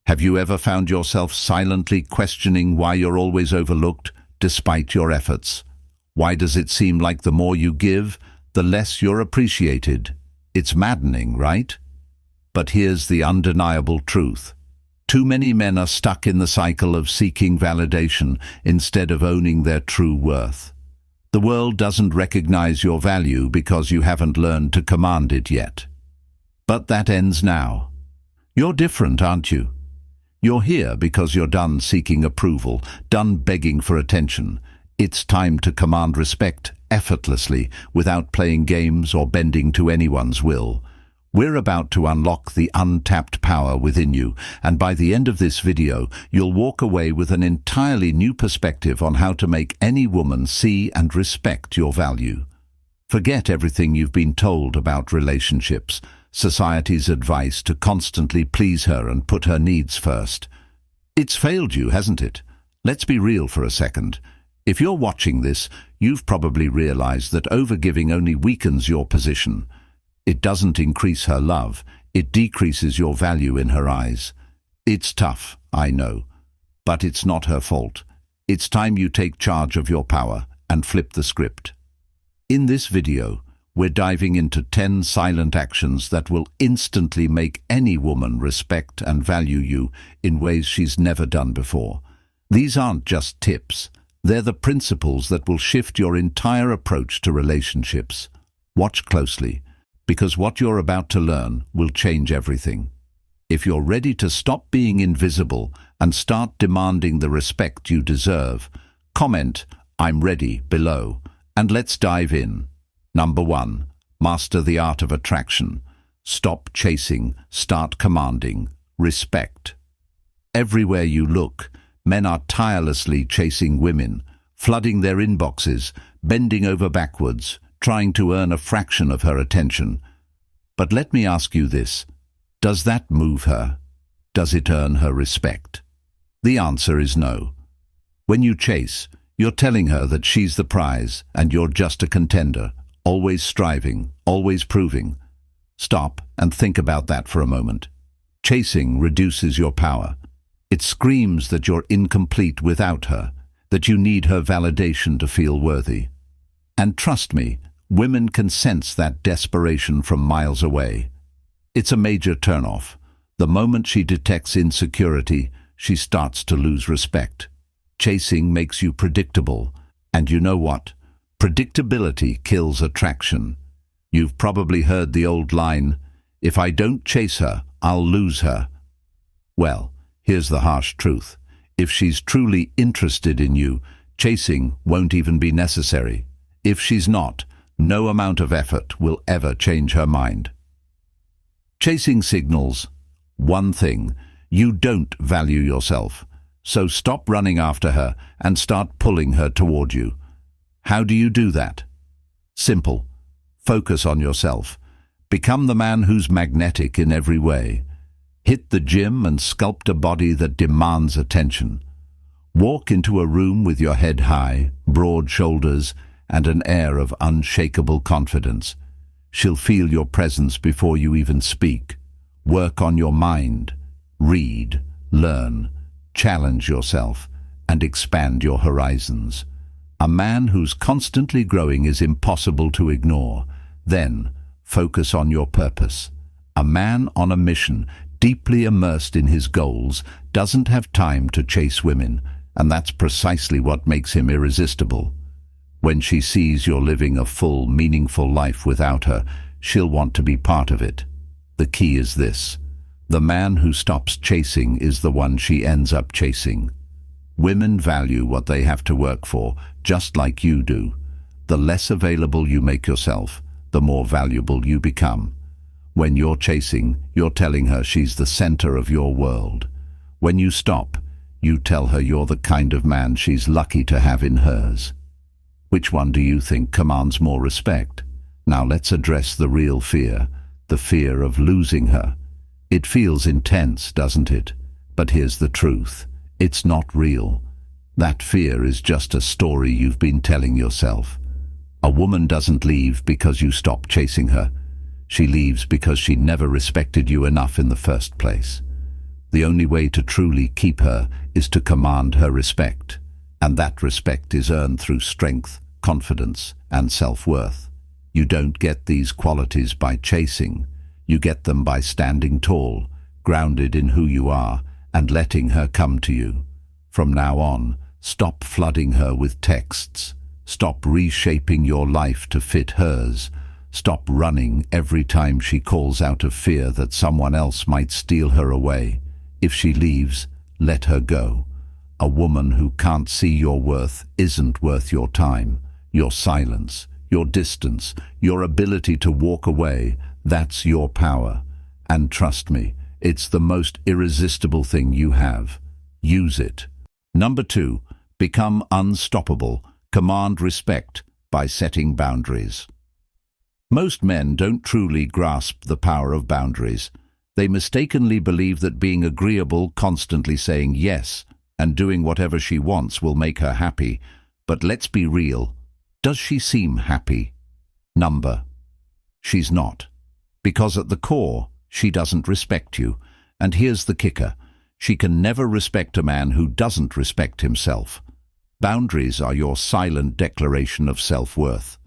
Have you ever found yourself silently questioning why you're always overlooked, despite your efforts? Why does it seem like the more you give, the less you're appreciated? It's maddening, right? But here's the undeniable truth. Too many men are stuck in the cycle of seeking validation instead of owning their true worth. The world doesn't recognize your value because you haven't learned to command it yet. But that ends now. You're different, aren't you? You're here because you're done seeking approval, done begging for attention. It's time to command respect effortlessly, without playing games or bending to anyone's will. We're about to unlock the untapped power within you, and by the end of this video, you'll walk away with an entirely new perspective on how to make any woman see and respect your value. Forget everything you've been told about relationships, society's advice to constantly please her and put her needs first. It's failed you, hasn't it? Let's be real for a second. If you're watching this, you've probably realized that overgiving only weakens your position. It doesn't increase her love, it decreases your value in her eyes. It's tough, I know, but it's not her fault. It's time you take charge of your power and flip the script. In this video, we're diving into 10 silent actions that will instantly make any woman respect and value you in ways she's never done before. These aren't just tips. They're the principles that will shift your entire approach to relationships. Watch closely, because what you're about to learn will change everything. If you're ready to stop being invisible and start demanding the respect you deserve, comment "I'm ready" below, and let's dive in. Number 1. Master the art of attraction. Stop chasing, start commanding. Respect. Everywhere you look, men are tirelessly chasing women, flooding their inboxes, bending over backwards, trying to earn a fraction of her attention. But let me ask you this, does that move her? Does it earn her respect? The answer is no. When you chase, you're telling her that she's the prize and you're just a contender, always striving, always proving. Stop and think about that for a moment. Chasing reduces your power. It screams that you're incomplete without her, that you need her validation to feel worthy. And trust me, women can sense that desperation from miles away. It's a major turnoff. The moment she detects insecurity, she starts to lose respect. Chasing makes you predictable, and you know what? Predictability kills attraction. You've probably heard the old line, "If I don't chase her, I'll lose her." Well, here's the harsh truth. If she's truly interested in you, chasing won't even be necessary. If she's not, no amount of effort will ever change her mind. Chasing signals one thing: you don't value yourself. So stop running after her and start pulling her toward you. How do you do that? Simple. Focus on yourself. Become the man who's magnetic in every way. Hit the gym and sculpt a body that demands attention. Walk into a room with your head high, broad shoulders, and an air of unshakable confidence. She'll feel your presence before you even speak. Work on your mind. Read, learn, challenge yourself, and expand your horizons. A man who's constantly growing is impossible to ignore. Then, focus on your purpose. A man on a mission, deeply immersed in his goals, doesn't have time to chase women, and that's precisely what makes him irresistible. When she sees you're living a full, meaningful life without her, she'll want to be part of it. The key is this: the man who stops chasing is the one she ends up chasing. Women value what they have to work for, just like you do. The less available you make yourself, the more valuable you become. When you're chasing, you're telling her she's the center of your world. When you stop, you tell her you're the kind of man she's lucky to have in hers. Which one do you think commands more respect? Now let's address the real fear, the fear of losing her. It feels intense, doesn't it? But here's the truth. It's not real. That fear is just a story you've been telling yourself. A woman doesn't leave because you stop chasing her. She leaves because she never respected you enough in the first place. The only way to truly keep her is to command her respect, and that respect is earned through strength, confidence, and self-worth. You don't get these qualities by chasing. You get them by standing tall, grounded in who you are, and letting her come to you. From now on, stop flooding her with texts. Stop reshaping your life to fit hers. Stop running every time she calls out of fear that someone else might steal her away. If she leaves, let her go. A woman who can't see your worth isn't worth your time, your silence, your distance, your ability to walk away. That's your power. And trust me, it's the most irresistible thing you have. Use it. Number 2, become unstoppable. Command respect by setting boundaries. Most men don't truly grasp the power of boundaries. They mistakenly believe that being agreeable, constantly saying yes, and doing whatever she wants will make her happy. But let's be real. Does she seem happy? She's not. Because at the core, she doesn't respect you. And here's the kicker. She can never respect a man who doesn't respect himself. Boundaries are your silent declaration of self-worth.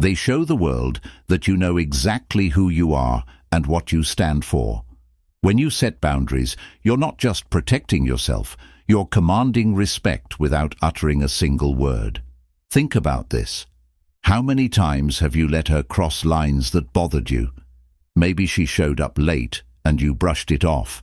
They show the world that you know exactly who you are and what you stand for. When you set boundaries, you're not just protecting yourself, you're commanding respect without uttering a single word. Think about this. How many times have you let her cross lines that bothered you? Maybe she showed up late and you brushed it off.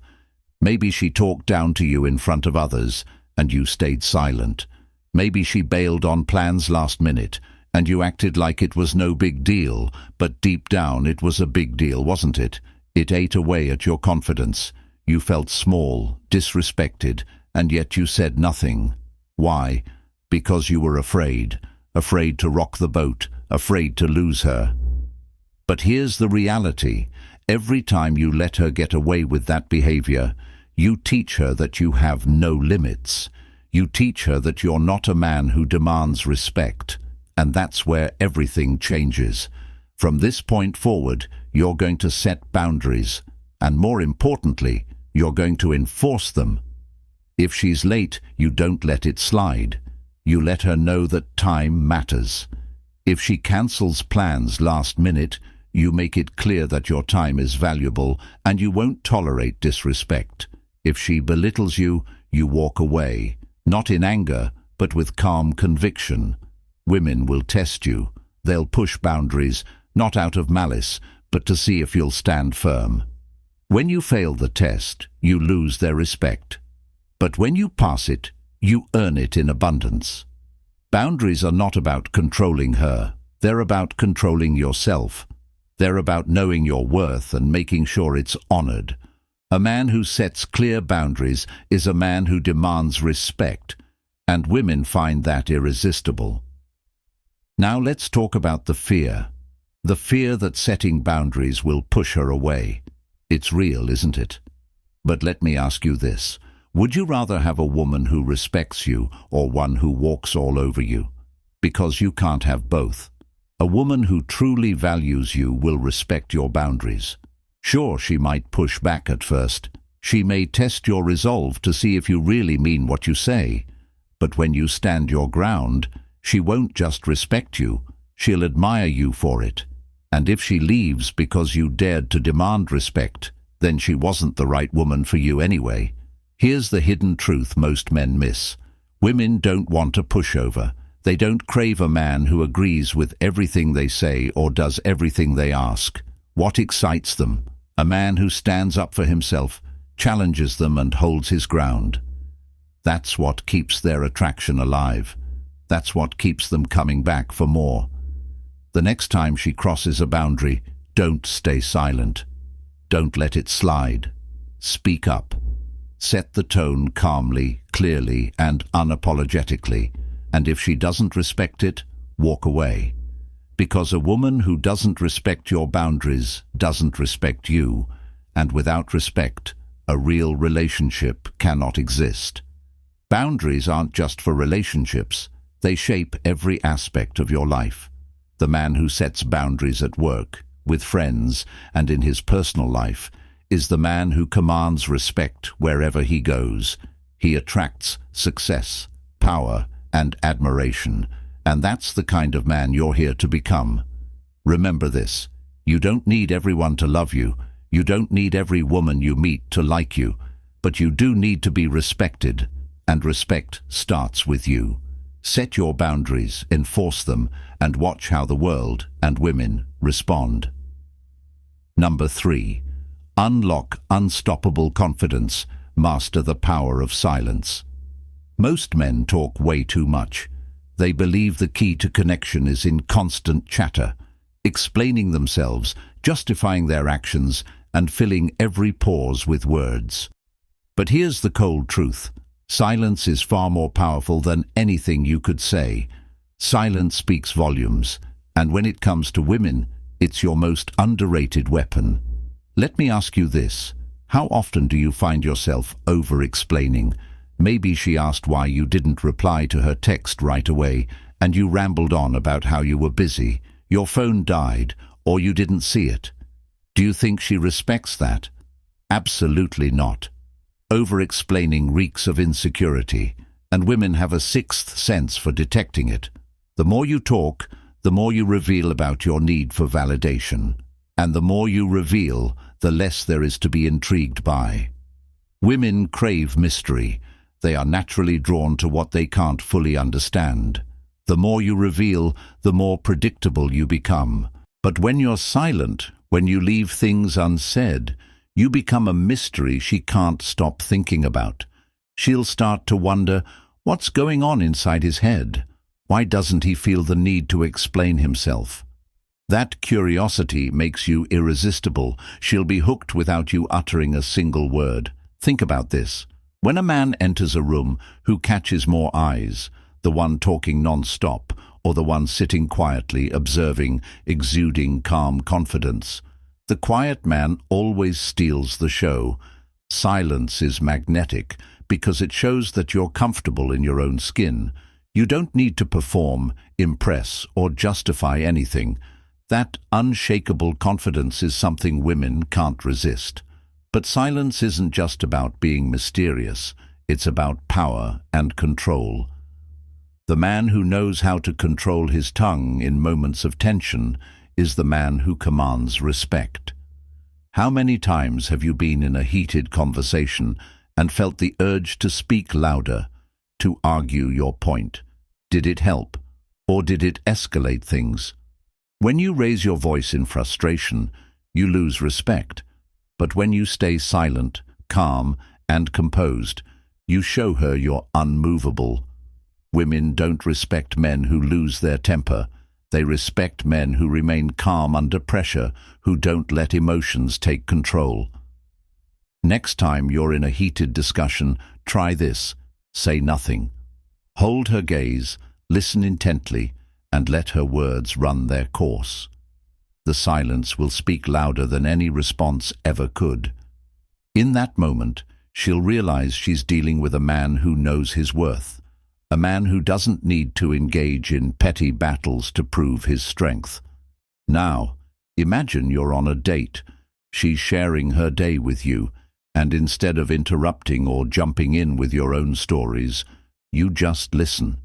Maybe she talked down to you in front of others and you stayed silent. Maybe she bailed on plans last minute and you acted like it was no big deal, but deep down it was a big deal, wasn't it? It ate away at your confidence. You felt small, disrespected, and yet you said nothing. Why? Because you were afraid. Afraid to rock the boat, afraid to lose her. But here's the reality. Every time you let her get away with that behavior, you teach her that you have no limits. You teach her that you're not a man who demands respect. And that's where everything changes. From this point forward, you're going to set boundaries. And more importantly, you're going to enforce them. If she's late, you don't let it slide. You let her know that time matters. If she cancels plans last minute, you make it clear that your time is valuable and you won't tolerate disrespect. If she belittles you, you walk away, not in anger, but with calm conviction. Women will test you. They'll push boundaries, not out of malice, but to see if you'll stand firm. When you fail the test, you lose their respect. But when you pass it, you earn it in abundance. Boundaries are not about controlling her. They're about controlling yourself. They're about knowing your worth and making sure it's honored. A man who sets clear boundaries is a man who demands respect, and women find that irresistible. Now let's talk about the fear. The fear that setting boundaries will push her away. It's real, isn't it? But let me ask you this. Would you rather have a woman who respects you or one who walks all over you? Because you can't have both. A woman who truly values you will respect your boundaries. Sure, she might push back at first. She may test your resolve to see if you really mean what you say. But when you stand your ground, she won't just respect you, she'll admire you for it. And if she leaves because you dared to demand respect, then she wasn't the right woman for you anyway. Here's the hidden truth most men miss. Women don't want a pushover. They don't crave a man who agrees with everything they say or does everything they ask. What excites them? A man who stands up for himself, challenges them and holds his ground. That's what keeps their attraction alive. That's what keeps them coming back for more. The next time she crosses a boundary, don't stay silent. Don't let it slide. Speak up. Set the tone calmly, clearly, and unapologetically. And if she doesn't respect it, walk away. Because a woman who doesn't respect your boundaries doesn't respect you, and without respect, a real relationship cannot exist. Boundaries aren't just for relationships. They shape every aspect of your life. The man who sets boundaries at work, with friends, and in his personal life is the man who commands respect wherever he goes. He attracts success, power, and admiration, and that's the kind of man you're here to become. Remember this: you don't need everyone to love you, you don't need every woman you meet to like you, but you do need to be respected, and respect starts with you. Set your boundaries, enforce them, and watch how the world and women respond. Number 3. Unlock unstoppable confidence. Master the power of silence. Most men talk way too much. They believe the key to connection is in constant chatter, explaining themselves, justifying their actions, and filling every pause with words. But here's the cold truth. Silence is far more powerful than anything you could say. Silence speaks volumes, and when it comes to women, it's your most underrated weapon. Let me ask you this: how often do you find yourself over-explaining? Maybe she asked why you didn't reply to her text right away, and you rambled on about how you were busy, your phone died, or you didn't see it. Do you think she respects that? Absolutely not. Over-explaining reeks of insecurity, and women have a sixth sense for detecting it. The more you talk, the more you reveal about your need for validation, and the more you reveal, the less there is to be intrigued by. Women crave mystery. They are naturally drawn to what they can't fully understand. The more you reveal, the more predictable you become. But when you're silent, when you leave things unsaid, you become a mystery she can't stop thinking about. She'll start to wonder, what's going on inside his head? Why doesn't he feel the need to explain himself? That curiosity makes you irresistible. She'll be hooked without you uttering a single word. Think about this. When a man enters a room, who catches more eyes? The one talking non-stop, or the one sitting quietly, observing, exuding calm confidence? The quiet man always steals the show. Silence is magnetic because it shows that you're comfortable in your own skin. You don't need to perform, impress, or justify anything. That unshakable confidence is something women can't resist. But silence isn't just about being mysterious. It's about power and control. The man who knows how to control his tongue in moments of tension is the man who commands respect. How many times have you been in a heated conversation and felt the urge to speak louder, to argue your point? Did it help, or did it escalate things? When you raise your voice in frustration, you lose respect. But when you stay silent, calm, and composed, you show her you're unmovable. Women don't respect men who lose their temper. They respect men who remain calm under pressure, who don't let emotions take control. Next time you're in a heated discussion, try this. Say nothing. Hold her gaze, listen intently, and let her words run their course. The silence will speak louder than any response ever could. In that moment, she'll realize she's dealing with a man who knows his worth. A man who doesn't need to engage in petty battles to prove his strength. Now, imagine you're on a date. She's sharing her day with you, and instead of interrupting or jumping in with your own stories, you just listen.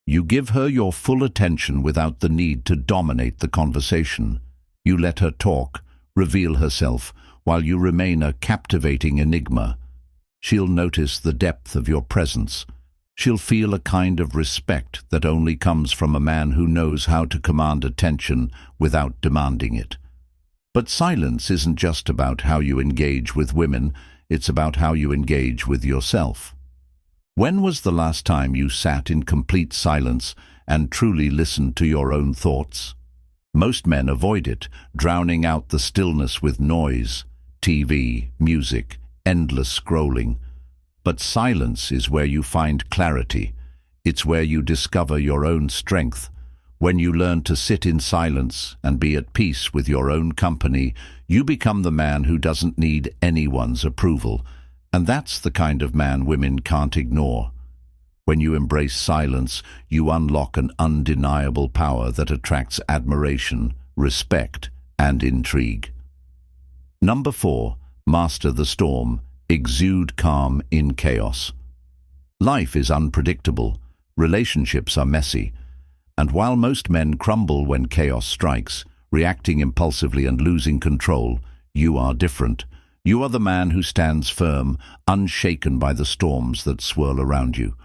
You give her your full attention without the need to dominate the conversation. You let her talk, reveal herself, while you remain a captivating enigma. She'll notice the depth of your presence. She'll feel a kind of respect that only comes from a man who knows how to command attention without demanding it. But silence isn't just about how you engage with women, it's about how you engage with yourself. When was the last time you sat in complete silence and truly listened to your own thoughts? Most men avoid it, drowning out the stillness with noise, TV, music, endless scrolling. But silence is where you find clarity. It's where you discover your own strength. When you learn to sit in silence and be at peace with your own company, you become the man who doesn't need anyone's approval. And that's the kind of man women can't ignore. When you embrace silence, you unlock an undeniable power that attracts admiration, respect, and intrigue. Number 4. Master the storm. Exude calm in chaos. Life is unpredictable. Relationships are messy. And while most men crumble when chaos strikes, reacting impulsively and losing control, you are different. You are the man who stands firm, unshaken by the storms that swirl around you.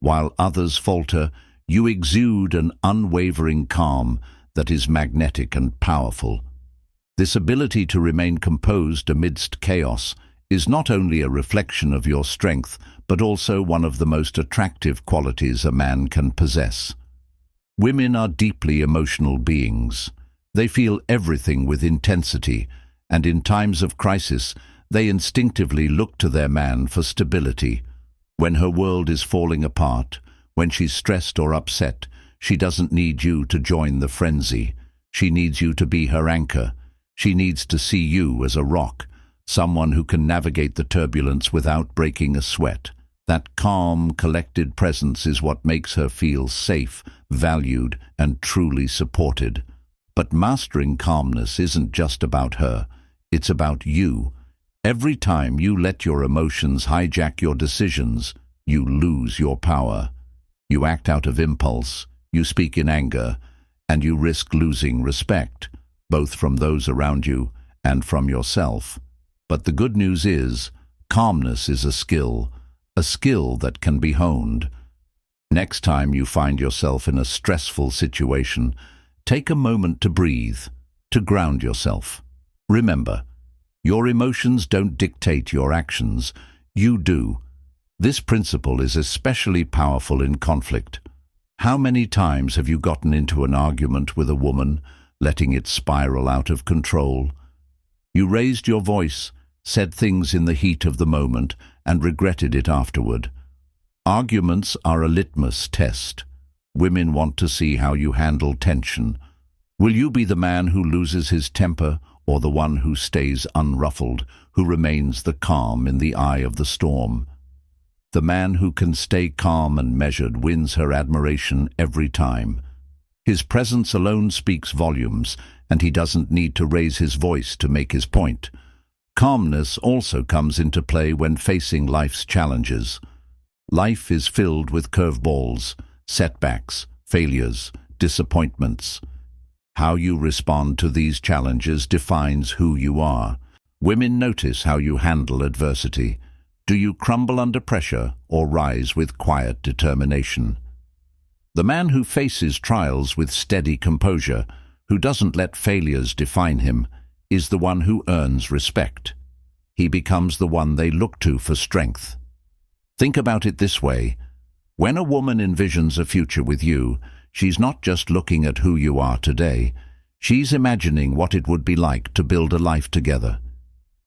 While others falter, you exude an unwavering calm that is magnetic and powerful. This ability to remain composed amidst chaos is not only a reflection of your strength, but also one of the most attractive qualities a man can possess. Women are deeply emotional beings. They feel everything with intensity, and in times of crisis, they instinctively look to their man for stability. When her world is falling apart, when she's stressed or upset, she doesn't need you to join the frenzy. She needs you to be her anchor. She needs to see you as a rock, someone who can navigate the turbulence without breaking a sweat. That calm, collected presence is what makes her feel safe, valued, and truly supported. But mastering calmness isn't just about her. It's about you. Every time you let your emotions hijack your decisions, you lose your power. You act out of impulse, you speak in anger, and you risk losing respect, both from those around you and from yourself. But the good news is, calmness is a skill that can be honed. Next time you find yourself in a stressful situation, take a moment to breathe, to ground yourself. Remember, your emotions don't dictate your actions, you do. This principle is especially powerful in conflict. How many times have you gotten into an argument with a woman, letting it spiral out of control? You raised your voice, said things in the heat of the moment, and regretted it afterward. Arguments are a litmus test. Women want to see how you handle tension. Will you be the man who loses his temper, or the one who stays unruffled, who remains the calm in the eye of the storm? The man who can stay calm and measured wins her admiration every time. His presence alone speaks volumes, and he doesn't need to raise his voice to make his point. Calmness also comes into play when facing life's challenges. Life is filled with curveballs, setbacks, failures, disappointments. How you respond to these challenges defines who you are. Women notice how you handle adversity. Do you crumble under pressure or rise with quiet determination? The man who faces trials with steady composure, who doesn't let failures define him, is the one who earns respect. He becomes the one they look to for strength. Think about it this way. When a woman envisions a future with you, she's not just looking at who you are today. She's imagining what it would be like to build a life together.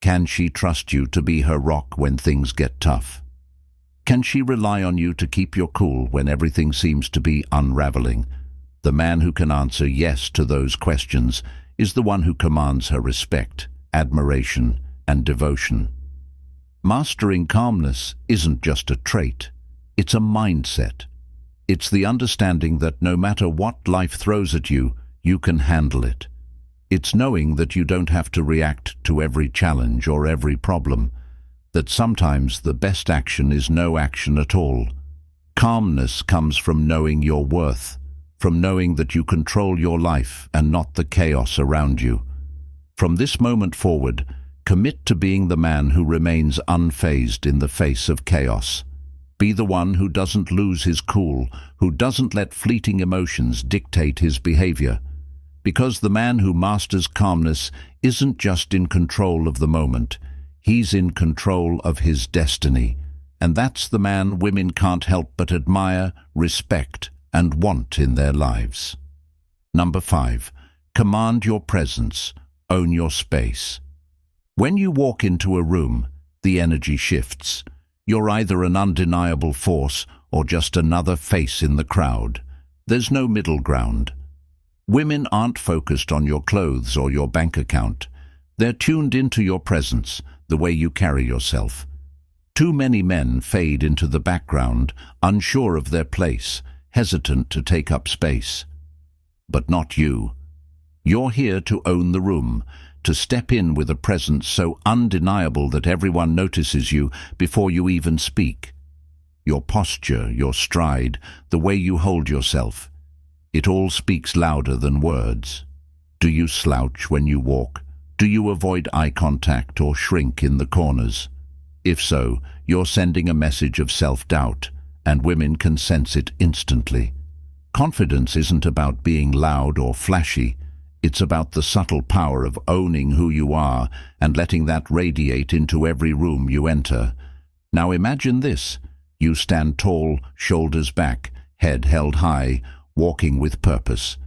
Can she trust you to be her rock when things get tough? Can she rely on you to keep your cool when everything seems to be unraveling? The man who can answer yes to those questions is the one who commands her respect, admiration, and devotion. Mastering calmness isn't just a trait, it's a mindset. It's the understanding that no matter what life throws at you, you can handle it. It's knowing that you don't have to react to every challenge or every problem, that sometimes the best action is no action at all. Calmness comes from knowing your worth, from knowing that you control your life and not the chaos around you. From this moment forward, commit to being the man who remains unfazed in the face of chaos. Be the one who doesn't lose his cool, who doesn't let fleeting emotions dictate his behavior. Because the man who masters calmness isn't just in control of the moment, he's in control of his destiny. And that's the man women can't help but admire, respect, and want in their lives. Number 5. Command your presence. Own your space. When you walk into a room, the energy shifts. You're either an undeniable force or just another face in the crowd. There's no middle ground. Women aren't focused on your clothes or your bank account. They're tuned into your presence, the way you carry yourself. Too many men fade into the background, unsure of their place, hesitant to take up space. But not you. You're here to own the room, to step in with a presence so undeniable that everyone notices you before you even speak. Your posture, your stride, the way you hold yourself, it all speaks louder than words. Do you slouch when you walk? Do you avoid eye contact or shrink in the corners? If so, you're sending a message of self-doubt, and women can sense it instantly. Confidence isn't about being loud or flashy. It's about the subtle power of owning who you are and letting that radiate into every room you enter. Now imagine this. You stand tall, shoulders back, head held high, walking with purpose.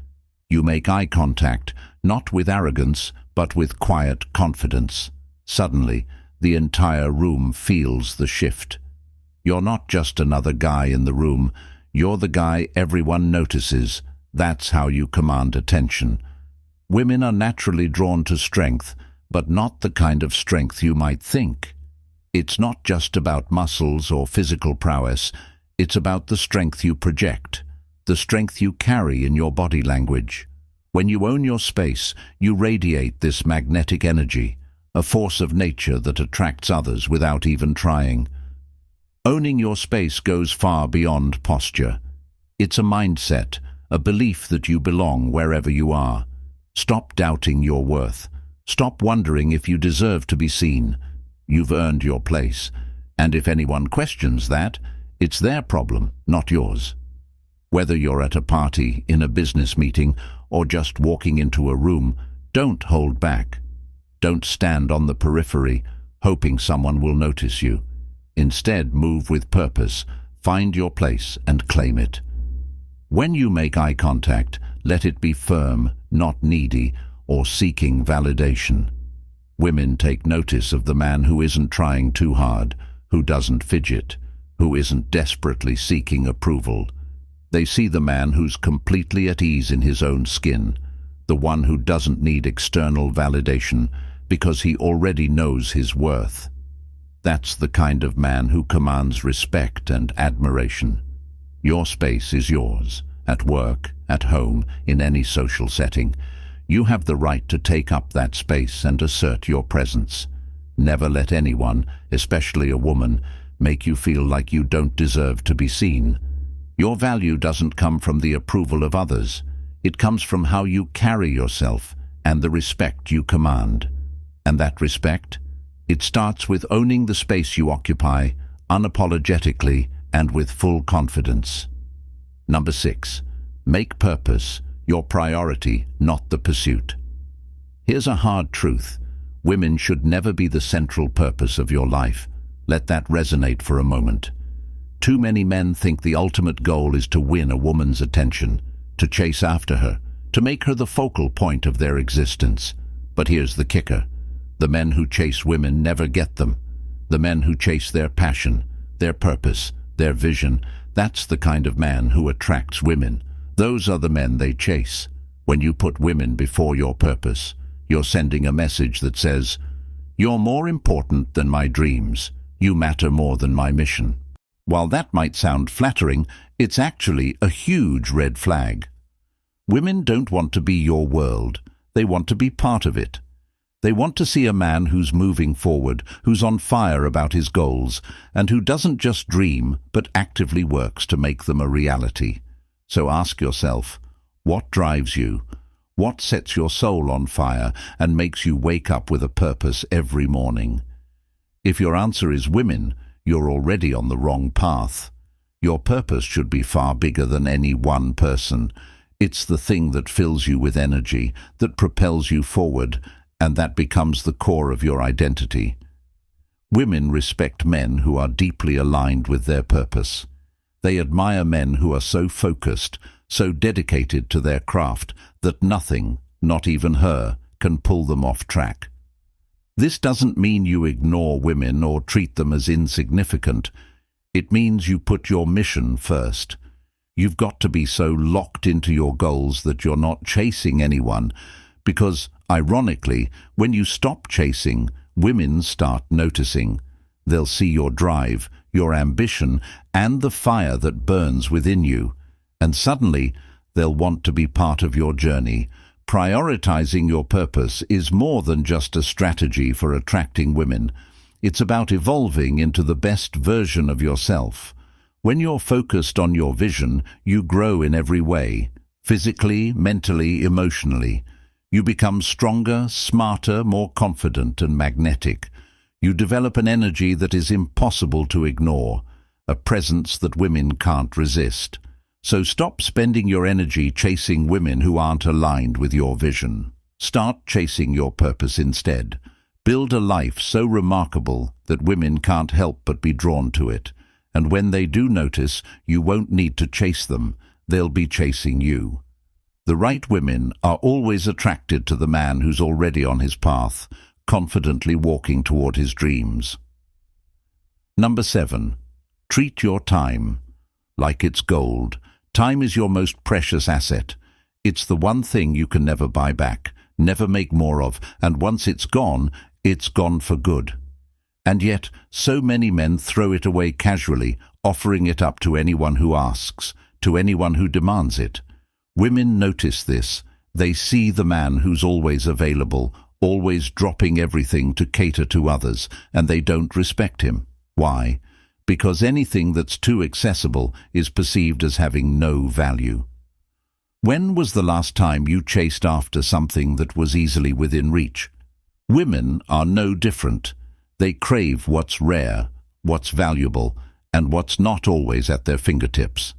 You make eye contact, not with arrogance, but with quiet confidence. Suddenly, the entire room feels the shift. You're not just another guy in the room. You're the guy everyone notices. That's how you command attention. Women are naturally drawn to strength, but not the kind of strength you might think. It's not just about muscles or physical prowess. It's about the strength you project, the strength you carry in your body language. When you own your space, you radiate this magnetic energy, a force of nature that attracts others without even trying. Owning your space goes far beyond posture. It's a mindset, a belief that you belong wherever you are. Stop doubting your worth. Stop wondering if you deserve to be seen. You've earned your place, and if anyone questions that, it's their problem, not yours. Whether you're at a party, in a business meeting, or just walking into a room, don't hold back. Don't stand on the periphery, hoping someone will notice you. Instead, move with purpose, find your place and claim it. When you make eye contact, let it be firm, not needy, or seeking validation. Women take notice of the man who isn't trying too hard, who doesn't fidget, who isn't desperately seeking approval. They see the man who's completely at ease in his own skin, the one who doesn't need external validation because he already knows his worth. That's the kind of man who commands respect and admiration. Your space is yours, at work, at home, in any social setting. You have the right to take up that space and assert your presence. Never let anyone, especially a woman, make you feel like you don't deserve to be seen. Your value doesn't come from the approval of others. It comes from how you carry yourself and the respect you command. And that respect? It starts with owning the space you occupy, unapologetically and with full confidence. Number 6. Make purpose your priority, not the pursuit. Here's a hard truth. Women should never be the central purpose of your life. Let that resonate for a moment. Too many men think the ultimate goal is to win a woman's attention, to chase after her, to make her the focal point of their existence. But here's the kicker. The men who chase women never get them. The men who chase their passion, their purpose, their vision, that's the kind of man who attracts women. Those are the men they chase. When you put women before your purpose, you're sending a message that says, "You're more important than my dreams. You matter more than my mission." While that might sound flattering, it's actually a huge red flag. Women don't want to be your world. They want to be part of it. They want to see a man who's moving forward, who's on fire about his goals, and who doesn't just dream, but actively works to make them a reality. So ask yourself, what drives you? What sets your soul on fire and makes you wake up with a purpose every morning? If your answer is women, you're already on the wrong path. Your purpose should be far bigger than any one person. It's the thing that fills you with energy, that propels you forward, and that becomes the core of your identity. Women respect men who are deeply aligned with their purpose. They admire men who are so focused, so dedicated to their craft, that nothing, not even her, can pull them off track. This doesn't mean you ignore women or treat them as insignificant. It means you put your mission first. You've got to be so locked into your goals that you're not chasing anyone, because, ironically, when you stop chasing, women start noticing. They'll see your drive, your ambition, and the fire that burns within you, and suddenly they'll want to be part of your journey, prioritizing your purpose is more than just a strategy for attracting women. It's about evolving into the best version of yourself. When you're focused on your vision, you grow in every way, physically, mentally, emotionally. You become stronger, smarter, more confident and magnetic. You develop an energy that is impossible to ignore, a presence that women can't resist. So stop spending your energy chasing women who aren't aligned with your vision. Start chasing your purpose instead. Build a life so remarkable that women can't help but be drawn to it. And when they do notice, you won't need to chase them. They'll be chasing you. The right women are always attracted to the man who's already on his path, confidently walking toward his dreams. Number 7. Treat your time like it's gold. Time is your most precious asset. It's the one thing you can never buy back, never make more of, and once it's gone for good. And yet, so many men throw it away casually, offering it up to anyone who asks, to anyone who demands it. Women notice this. They see the man who's always available, always dropping everything to cater to others, and they don't respect him. Why? Because anything that's too accessible is perceived as having no value. When was the last time you chased after something that was easily within reach? Women are no different. They crave what's rare, what's valuable, and what's not always at their fingertips.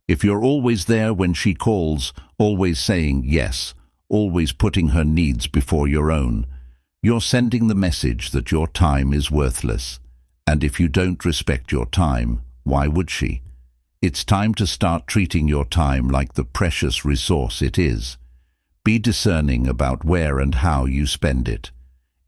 If you're always there when she calls, always saying yes, always putting her needs before your own, you're sending the message that your time is worthless. And if you don't respect your time, why would she? It's time to start treating your time like the precious resource it is. Be discerning about where and how you spend it.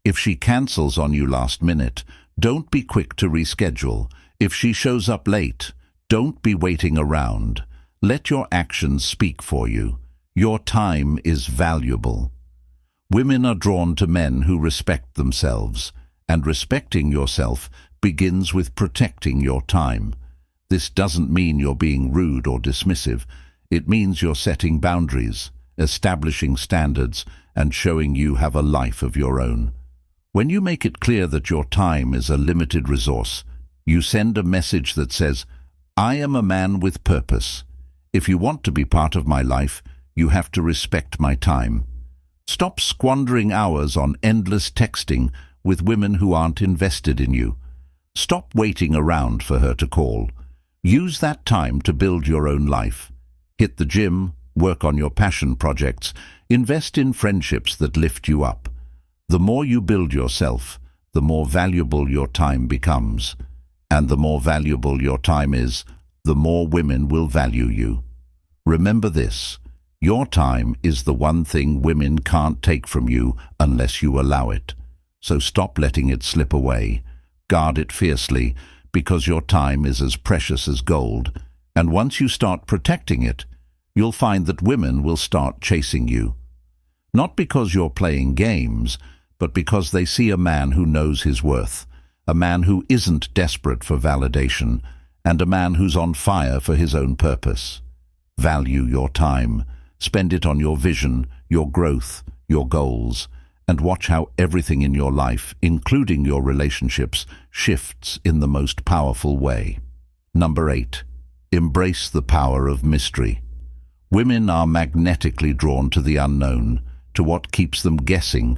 If she cancels on you last minute, don't be quick to reschedule. If she shows up late, don't be waiting around. Let your actions speak for you. Your time is valuable. Women are drawn to men who respect themselves, and respecting yourself begins with protecting your time. This doesn't mean you're being rude or dismissive. It means you're setting boundaries, establishing standards, and showing you have a life of your own. When you make it clear that your time is a limited resource, you send a message that says, I am a man with purpose. If you want to be part of my life, you have to respect my time. Stop squandering hours on endless texting with women who aren't invested in you. Stop waiting around for her to call. Use that time to build your own life. Hit the gym, work on your passion projects, invest in friendships that lift you up. The more you build yourself, the more valuable your time becomes. And the more valuable your time is, the more women will value you. Remember this, your time is the one thing women can't take from you unless you allow it. So stop letting it slip away. Guard it fiercely, because your time is as precious as gold. And once you start protecting it, you'll find that women will start chasing you. Not because you're playing games, but because they see a man who knows his worth, a man who isn't desperate for validation, and a man who's on fire for his own purpose. Value your time. Spend it on your vision, your growth, your goals, and watch how everything in your life, including your relationships, shifts in the most powerful way. Number 8. Embrace the power of mystery. Women are magnetically drawn to the unknown, to what keeps them guessing,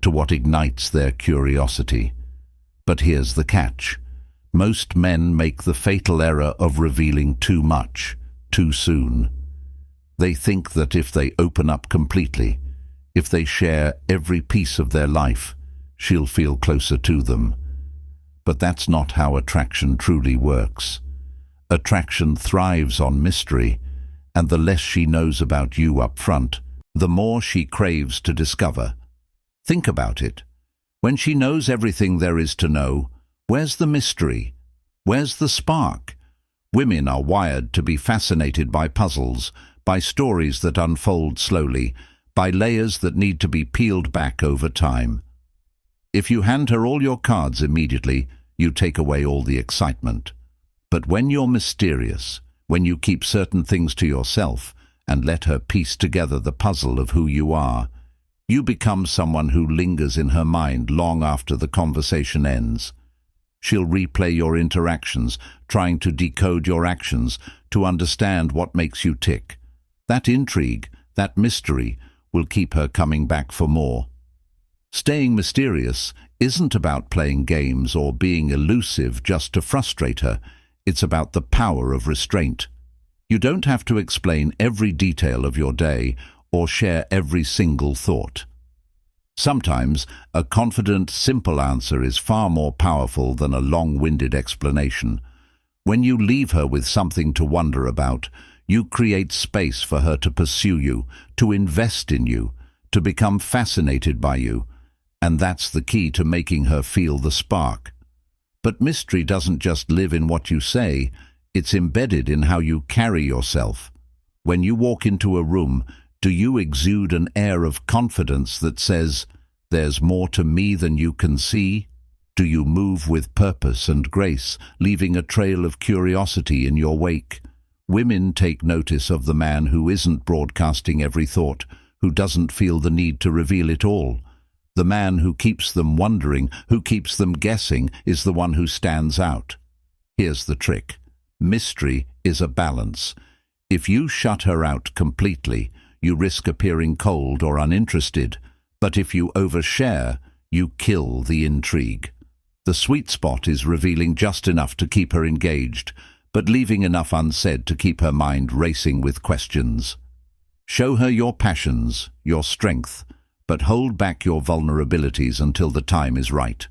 to what ignites their curiosity. But here's the catch. Most men make the fatal error of revealing too much, too soon. They think that if they open up completely, if they share every piece of their life, she'll feel closer to them. But that's not how attraction truly works. Attraction thrives on mystery, and the less she knows about you up front, the more she craves to discover. Think about it. When she knows everything there is to know, where's the mystery? Where's the spark? Women are wired to be fascinated by puzzles, by stories that unfold slowly, by layers that need to be peeled back over time. If you hand her all your cards immediately, you take away all the excitement. But when you're mysterious, when you keep certain things to yourself, and let her piece together the puzzle of who you are. You become someone who lingers in her mind long after the conversation ends. She'll replay your interactions, trying to decode your actions, to understand what makes you tick. That intrigue, that mystery, will keep her coming back for more. Staying mysterious isn't about playing games or being elusive just to frustrate her. It's about the power of restraint. You don't have to explain every detail of your day or share every single thought. Sometimes a confident, simple answer is far more powerful than a long-winded explanation. When you leave her with something to wonder about, you create space for her to pursue you, to invest in you, to become fascinated by you, and that's the key to making her feel the spark. But mystery doesn't just live in what you say, it's embedded in how you carry yourself. When you walk into a room, do you exude an air of confidence that says, "There's more to me than you can see"? Do you move with purpose and grace, leaving a trail of curiosity in your wake? Women take notice of the man who isn't broadcasting every thought, who doesn't feel the need to reveal it all. The man who keeps them wondering, who keeps them guessing, is the one who stands out. Here's the trick. Mystery is a balance. If you shut her out completely, you risk appearing cold or uninterested. But if you overshare, you kill the intrigue. The sweet spot is revealing just enough to keep her engaged, but leaving enough unsaid to keep her mind racing with questions. Show her your passions, your strength, but hold back your vulnerabilities until the time is right.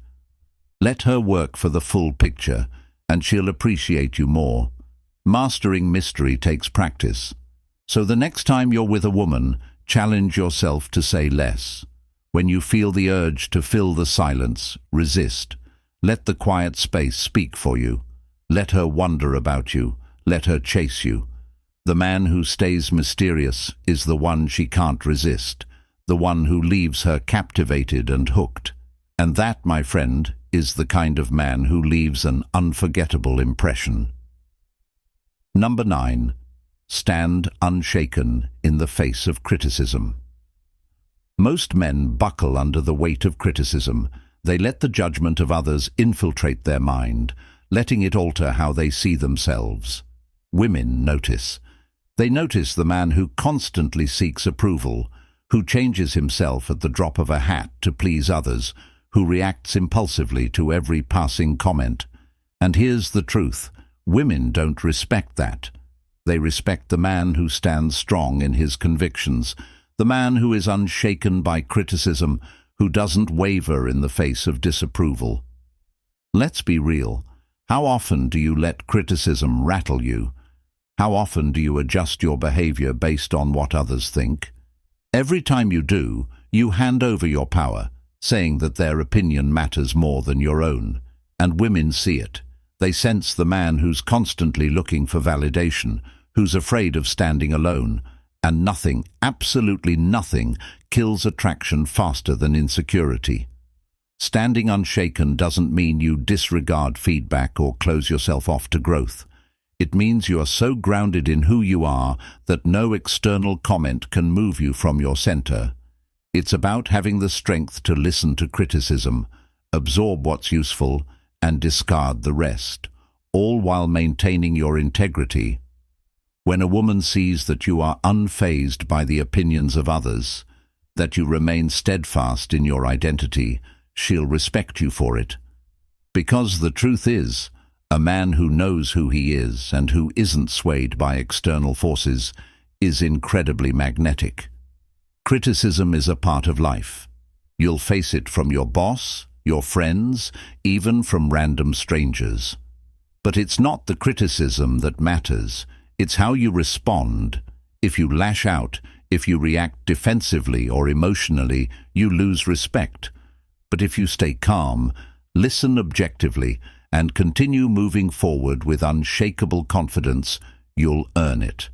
Let her work for the full picture, and she'll appreciate you more. Mastering mystery takes practice. So the next time you're with a woman, challenge yourself to say less. When you feel the urge to fill the silence, resist. Let the quiet space speak for you. Let her wonder about you. Let her chase you. The man who stays mysterious is the one she can't resist, the one who leaves her captivated and hooked. And that, my friend, is the kind of man who leaves an unforgettable impression. Number 9. Stand unshaken in the face of criticism. Most men buckle under the weight of criticism. They let the judgment of others infiltrate their mind, letting it alter how they see themselves. Women notice. They notice the man who constantly seeks approval, who changes himself at the drop of a hat to please others, who reacts impulsively to every passing comment. And here's the truth. Women don't respect that. They respect the man who stands strong in his convictions, the man who is unshaken by criticism, who doesn't waver in the face of disapproval. Let's be real. How often do you let criticism rattle you? How often do you adjust your behavior based on what others think? Every time you do, you hand over your power, saying that their opinion matters more than your own. And women see it. They sense the man who's constantly looking for validation, who's afraid of standing alone, and nothing, absolutely nothing, kills attraction faster than insecurity. Standing unshaken doesn't mean you disregard feedback or close yourself off to growth. It means you are so grounded in who you are that no external comment can move you from your center. It's about having the strength to listen to criticism, absorb what's useful, and discard the rest, all while maintaining your integrity. When a woman sees that you are unfazed by the opinions of others, that you remain steadfast in your identity, she'll respect you for it. Because the truth is, a man who knows who he is and who isn't swayed by external forces is incredibly magnetic. Criticism is a part of life. You'll face it from your boss, your friends, even from random strangers. But it's not the criticism that matters. It's how you respond. If you lash out, if you react defensively or emotionally, you lose respect. But if you stay calm, listen objectively, and continue moving forward with unshakable confidence, you'll earn it.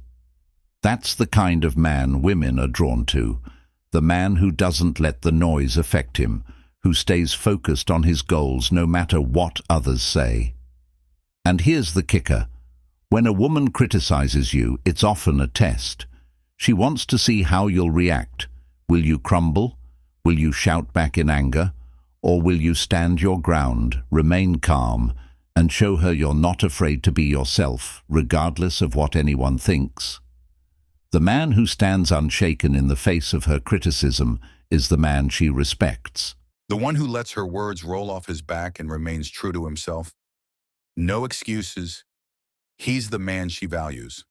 That's the kind of man women are drawn to. The man who doesn't let the noise affect him, who stays focused on his goals no matter what others say. And here's the kicker. When a woman criticizes you, it's often a test. She wants to see how you'll react. Will you crumble? Will you shout back in anger? Or will you stand your ground, remain calm, and show her you're not afraid to be yourself, regardless of what anyone thinks? The man who stands unshaken in the face of her criticism is the man she respects. The one who lets her words roll off his back and remains true to himself. No excuses. He's the man she values.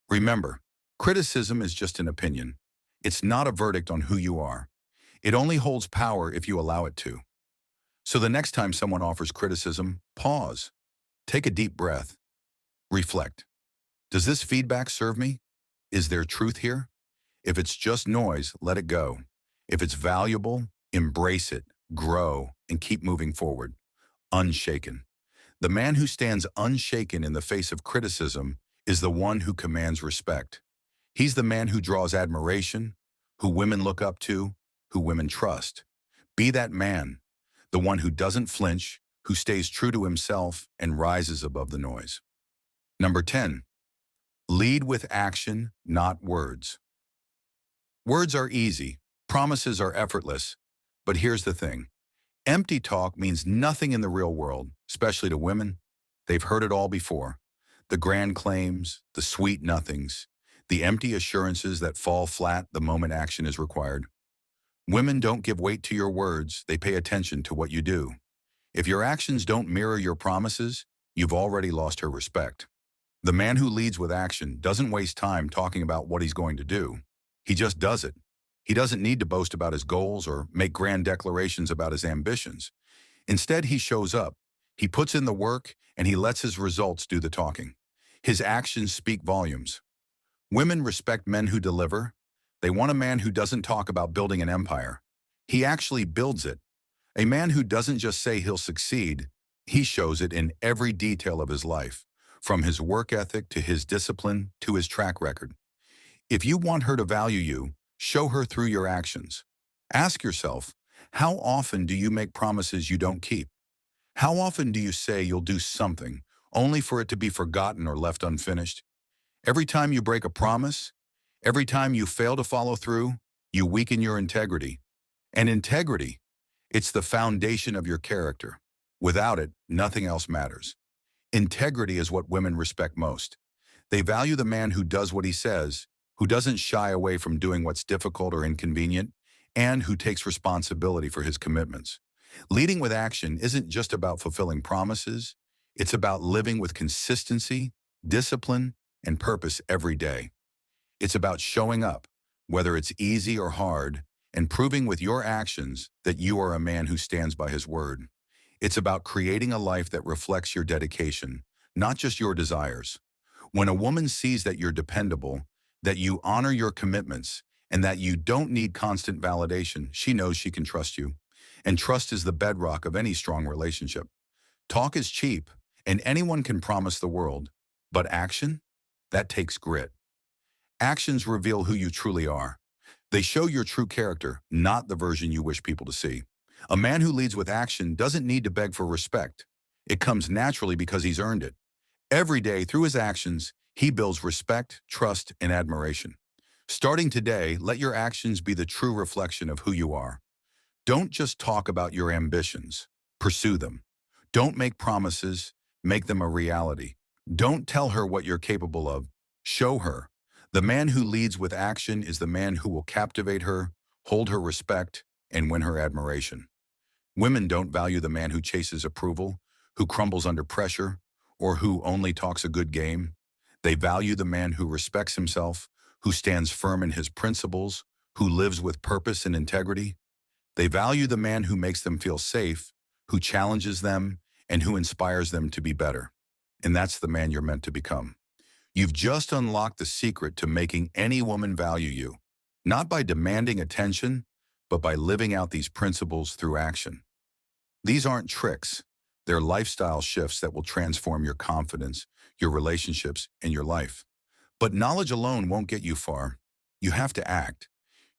Remember, criticism is just an opinion. It's not a verdict on who you are. It only holds power if you allow it to. So the next time someone offers criticism, pause. Take a deep breath. Reflect. Does this feedback serve me? Is there truth here? If it's just noise, let it go. If it's valuable, embrace it, grow, and keep moving forward. Unshaken. The man who stands unshaken in the face of criticism is the one who commands respect. He's the man who draws admiration, who women look up to, who women trust. Be that man, the one who doesn't flinch, who stays true to himself and rises above the noise. Number 10, lead with action, not words. Words are easy, promises are effortless, but here's the thing. Empty talk means nothing in the real world, especially to women. They've heard it all before. The grand claims, the sweet nothings, the empty assurances that fall flat the moment action is required. Women don't give weight to your words, they pay attention to what you do. If your actions don't mirror your promises, you've already lost her respect. The man who leads with action doesn't waste time talking about what he's going to do. He just does it. He doesn't need to boast about his goals or make grand declarations about his ambitions. Instead, he shows up, he puts in the work, and he lets his results do the talking. His actions speak volumes. Women respect men who deliver. They want a man who doesn't talk about building an empire. He actually builds it. A man who doesn't just say he'll succeed, he shows it in every detail of his life, from his work ethic to his discipline to his track record. If you want her to value you, show her through your actions. Ask yourself, how often do you make promises you don't keep? How often do you say you'll do something, only for it to be forgotten or left unfinished? Every time you break a promise, every time you fail to follow through, you weaken your integrity. And integrity, it's the foundation of your character. Without it, nothing else matters. Integrity is what women respect most. They value the man who does what he says, who doesn't shy away from doing what's difficult or inconvenient, and who takes responsibility for his commitments. Leading with action isn't just about fulfilling promises, it's about living with consistency, discipline, and purpose every day. It's about showing up, whether it's easy or hard, and proving with your actions that you are a man who stands by his word. It's about creating a life that reflects your dedication, not just your desires. When a woman sees that you're dependable, that you honor your commitments, and that you don't need constant validation, she knows she can trust you. And trust is the bedrock of any strong relationship. Talk is cheap, and anyone can promise the world. But action? That takes grit. Actions reveal who you truly are. They show your true character, not the version you wish people to see. A man who leads with action doesn't need to beg for respect. It comes naturally because he's earned it. Every day, through his actions, he builds respect, trust, and admiration. Starting today, let your actions be the true reflection of who you are. Don't just talk about your ambitions. Pursue them. Don't make promises. Make them a reality. Don't tell her what you're capable of. Show her. The man who leads with action is the man who will captivate her, hold her respect, and win her admiration. Women don't value the man who chases approval, who crumbles under pressure, or who only talks a good game. They value the man who respects himself, who stands firm in his principles, who lives with purpose and integrity. They value the man who makes them feel safe, who challenges them, and who inspires them to be better. And that's the man you're meant to become. You've just unlocked the secret to making any woman value you, not by demanding attention, but by living out these principles through action. These aren't tricks. They're lifestyle shifts that will transform your confidence, your relationships, and your life. But knowledge alone won't get you far. You have to act.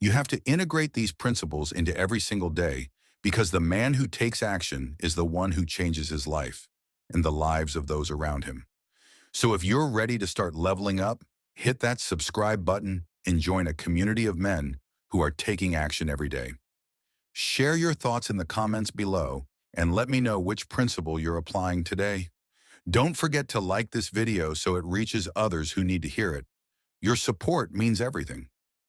You have to integrate these principles into every single day, because the man who takes action is the one who changes his life and the lives of those around him. So if you're ready to start leveling up, hit that subscribe button and join a community of men who are taking action every day. Share your thoughts in the comments below and let me know which principle you're applying today. Don't forget to like this video so it reaches others who need to hear it. Your support means everything.